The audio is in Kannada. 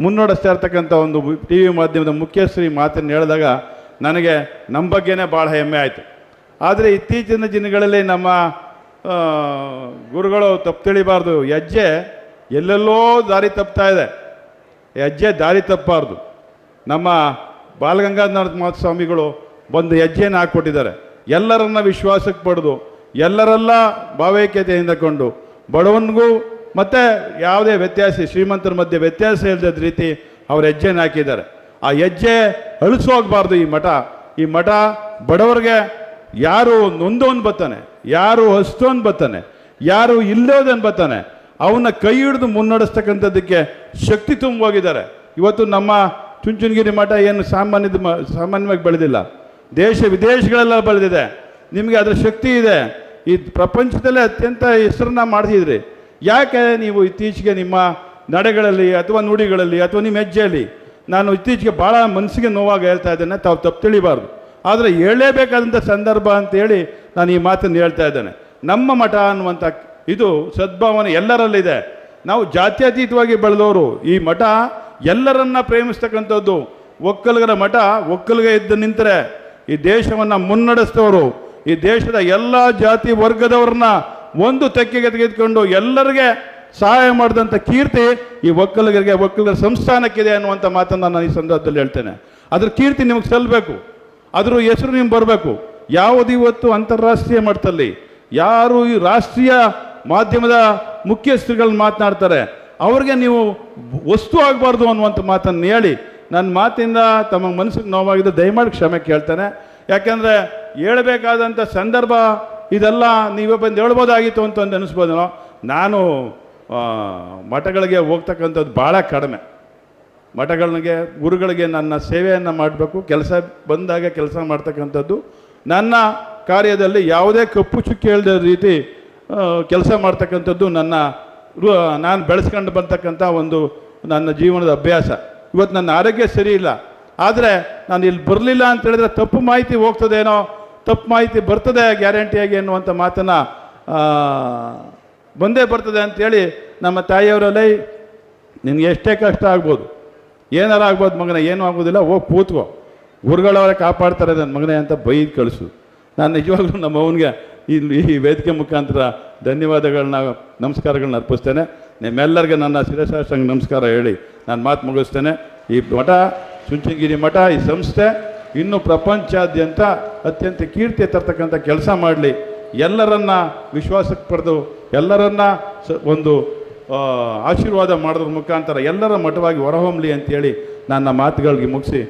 ಮುನ್ನಡೆಸ್ತಾ ಇರ್ತಕ್ಕಂಥ ಒಂದು ಟಿ ವಿ ಮಾಧ್ಯಮದ ಮುಖ್ಯಸ್ಥರು ಮಾತನ್ನು ಹೇಳಿದಾಗ ನನಗೆ ನಮ್ಮ ಬಗ್ಗೆನೇ ಭಾಳ ಹೆಮ್ಮೆ ಆಯಿತು. ಆದರೆ ಇತ್ತೀಚಿನ ದಿನಗಳಲ್ಲಿ ನಮ್ಮ ಗುರುಗಳು ತಪ್ಪು ತಿಳಿಬಾರ್ದು. ಹೆಜ್ಜೆ ಎಲ್ಲೆಲ್ಲೋ ದಾರಿ ತಪ್ತಾ ಇದೆ, ಹೆಜ್ಜೆ ದಾರಿ ತಪ್ಪಬಾರ್ದು. ನಮ್ಮ ಬಾಲಗಂಗಾಧರ ಸ್ವಾಮಿಗಳು ಒಂದು ಹೆಜ್ಜೆಯನ್ನು ಹಾಕ್ಕೊಟ್ಟಿದ್ದಾರೆ. ಎಲ್ಲರನ್ನ ವಿಶ್ವಾಸಕ್ಕೆ ಪಡೆದು ಎಲ್ಲರೆಲ್ಲ ಭಾವೈಕ್ಯತೆಯಿಂದ ಕೊಂಡು ಬಡವನಿಗೂ ಮತ್ತು ಯಾವುದೇ ವ್ಯತ್ಯಾಸ, ಶ್ರೀಮಂತರ ಮಧ್ಯೆ ವ್ಯತ್ಯಾಸ ಇಲ್ಲದ ರೀತಿ ಅವ್ರ ಹೆಜ್ಜೆನ ಹಾಕಿದ್ದಾರೆ. ಆ ಹೆಜ್ಜೆ ಅಳಿಸೋಗಬಾರ್ದು. ಈ ಮಠ ಬಡವರಿಗೆ ಯಾರು ನೊಂದವನು ಬರ್ತಾನೆ, ಯಾರು ಹಸ್ತೋನ್ ಬರ್ತಾನೆ, ಯಾರು ಇಲ್ಲೋದನ್ನು ಬರ್ತಾನೆ, ಅವನ್ನ ಕೈ ಹಿಡಿದು ಮುನ್ನಡೆಸ್ತಕ್ಕಂಥದ್ದಕ್ಕೆ ಶಕ್ತಿ ತುಂಬೋಗಿದ್ದಾರೆ. ಇವತ್ತು ನಮ್ಮ ಚುಂಚನಗಿರಿ ಮಠ ಏನು ಸಾಮಾನ್ಯವಾಗಿ ಬೆಳೆದಿಲ್ಲ, ದೇಶ ವಿದೇಶಗಳೆಲ್ಲ ಬೆಳೆದಿದೆ. ನಿಮಗೆ ಅದರ ಶಕ್ತಿ ಇದೆ. ಈ ಪ್ರಪಂಚದಲ್ಲೇ ಅತ್ಯಂತ ಹೆಸರನ್ನ ಮಾಡ್ತಿದ್ರಿ. ಯಾಕೆ ನೀವು ಇತ್ತೀಚೆಗೆ ನಿಮ್ಮ ನಡೆಗಳಲ್ಲಿ ಅಥವಾ ನುಡಿಗಳಲ್ಲಿ ಅಥವಾ ನಿಮ್ಮ ಹೆಜ್ಜೆಯಲ್ಲಿ, ನಾನು ಇತ್ತೀಚೆಗೆ ಭಾಳ ಮನಸ್ಸಿಗೆ ನೋವಾಗಿ ಹೇಳ್ತಾ ಇದ್ದೇನೆ, ತಾವು ತಪ್ಪು ತಿಳಿಬಾರ್ದು. ಆದರೆ ಹೇಳಲೇಬೇಕಾದಂಥ ಸಂದರ್ಭ ಅಂತೇಳಿ ನಾನು ಈ ಮಾತನ್ನು ಹೇಳ್ತಾ ಇದ್ದೇನೆ. ನಮ್ಮ ಮಠ ಅನ್ನುವಂಥ ಇದು ಸದ್ಭಾವನೆ ಎಲ್ಲರಲ್ಲಿದೆ. ನಾವು ಜಾತ್ಯತೀತವಾಗಿ ಬೆಳೆದವರು. ಈ ಮಠ ಎಲ್ಲರನ್ನ ಪ್ರೇಮಿಸ್ತಕ್ಕಂಥದ್ದು. ಒಕ್ಕಲಿಗರ ಮಠ ಒಕ್ಕಲಿಗ ಇದ್ದು ನಿಂತರೆ ಈ ದೇಶವನ್ನು ಮುನ್ನಡೆಸ್ತವರು. ಈ ದೇಶದ ಎಲ್ಲ ಜಾತಿ ವರ್ಗದವ್ರನ್ನ ಒಂದು ತೆಕ್ಕೆಗೆ ತೆಗೆದುಕೊಂಡು ಎಲ್ಲರಿಗೆ ಸಹಾಯ ಮಾಡಿದಂಥ ಕೀರ್ತಿ ಈ ಒಕ್ಕಲಿಗರಿಗೆ, ಒಕ್ಕಲಿಗರ ಸಂಸ್ಥಾನಕ್ಕಿದೆ ಅನ್ನುವಂಥ ಮಾತನ್ನು ನಾನು ಈ ಸಂದರ್ಭದಲ್ಲಿ ಹೇಳ್ತೇನೆ. ಅದ್ರ ಕೀರ್ತಿ ನಿಮಗೆ ಸಲ್ಲಬೇಕು, ಅದ್ರ ಹೆಸರು ನಿಮ್ಗೆ ಬರಬೇಕು. ಯಾವುದು ಇವತ್ತು ಅಂತಾರಾಷ್ಟ್ರೀಯ ಮಟ್ಟದಲ್ಲಿ ಯಾರು ಈ ರಾಷ್ಟ್ರೀಯ ಮಾಧ್ಯಮದ ಮುಖ್ಯಸ್ಥರುಗಳನ್ನ ಮಾತನಾಡ್ತಾರೆ ಅವ್ರಿಗೆ ನೀವು ವಸ್ತು ಆಗಬಾರ್ದು ಅನ್ನುವಂಥ ಮಾತನ್ನು ಹೇಳಿ ನನ್ನ ಮಾತಿಂದ ತಮ್ಮ ಮನಸ್ಸಿಗೆ ನೋವಾಗಿದ್ದು ದಯಮಾಡಿ ಕ್ಷಮೆ ಕೇಳ್ತೇನೆ. ಯಾಕೆಂದರೆ ಹೇಳಬೇಕಾದಂಥ ಸಂದರ್ಭ ಇದೆಲ್ಲ ನೀವೇ ಬಂದು ಹೇಳ್ಬೋದಾಗಿತ್ತು ಅಂತ ಒಂದು ಅನಿಸ್ಬೋದು. ನಾನು ಮಠಗಳಿಗೆ ಹೋಗ್ತಕ್ಕಂಥದ್ದು ಭಾಳ ಕಡಿಮೆ. ಮಠಗಳಿಗೆ ಗುರುಗಳಿಗೆ ನನ್ನ ಸೇವೆಯನ್ನು ಮಾಡಬೇಕು, ಕೆಲಸ ಬಂದಾಗ ಕೆಲಸ ಮಾಡ್ತಕ್ಕಂಥದ್ದು. ನನ್ನ ಕಾರ್ಯದಲ್ಲಿ ಯಾವುದೇ ಕಪ್ಪು ಚುಕ್ಕಿ ಹೇಳದ ರೀತಿ ಕೆಲಸ ಮಾಡ್ತಕ್ಕಂಥದ್ದು ನಾನು ಬೆಳೆಸ್ಕೊಂಡು ಬರ್ತಕ್ಕಂಥ ಒಂದು ನನ್ನ ಜೀವನದ ಅಭ್ಯಾಸ. ಇವತ್ತು ನನ್ನ ಆರೋಗ್ಯ ಸರಿ ಇಲ್ಲ, ಆದರೆ ನಾನು ಇಲ್ಲಿ ಬರಲಿಲ್ಲ ಅಂತ ಹೇಳಿದ್ರೆ ತಪ್ಪು ಮಾಹಿತಿ ಹೋಗ್ತದೇನೋ, ತಪ್ಪು ಮಾಹಿತಿ ಬರ್ತದೆ ಗ್ಯಾರಂಟಿಯಾಗಿ ಅನ್ನುವಂಥ ಮಾತನ್ನು ಬಂದೇ ಬರ್ತದೆ ಅಂಥೇಳಿ ನಮ್ಮ ತಾಯಿಯವರಲ್ಲಿ ನಿನಗೆ ಎಷ್ಟೇ ಕಷ್ಟ ಆಗ್ಬೋದು, ಏನಾರು ಆಗ್ಬೋದು ಮಗನೇ, ಏನೂ ಆಗೋದಿಲ್ಲ, ಹೋಗಿ ಕೂತ್ಕೋ, ಗುರುಗಳವರೇ ಕಾಪಾಡ್ತಾರೆ ನನ್ನ ಮಗನೇ ಅಂತ ಬೈದು ಕಳಿಸು. ನಾನು ನಿಜವಾಗ್ಲೂ ನಮ್ಮ ಅವನಿಗೆ ಈ ವೇದಿಕೆ ಮುಖಾಂತರ ಧನ್ಯವಾದಗಳನ್ನ ನಮಸ್ಕಾರಗಳನ್ನ ಅರ್ಪಿಸ್ತೇನೆ. ನಿಮ್ಮೆಲ್ಲರಿಗೆ ನನ್ನ ಶಿರಸಾಷ್ಟಾಂಗ ನಮಸ್ಕಾರ ಹೇಳಿ ನಾನು ಮಾತು ಮುಗಿಸ್ತೇನೆ. ಈ ಮಠ, ಚುಂಚನಗಿರಿ ಮಠ, ಈ ಸಂಸ್ಥೆ ಇನ್ನೂ ಪ್ರಪಂಚಾದ್ಯಂತ ಅತ್ಯಂತ ಕೀರ್ತಿ ತರ್ತಕ್ಕಂಥ ಕೆಲಸ ಮಾಡಲಿ. ಎಲ್ಲರನ್ನ ವಿಶ್ವಾಸಕ್ಕೆ ಪಡೆದು ಎಲ್ಲರನ್ನ ಒಂದು ಆಶೀರ್ವಾದ ಮಾಡೋದ್ರ ಮುಖಾಂತರ ಎಲ್ಲರ ಮಠವಾಗಿ ಹೊರಹೊಮ್ಮಲಿ ಅಂತೇಳಿ ನನ್ನ ಮಾತುಗಳಿಗೆ ಮುಗಿಸಿ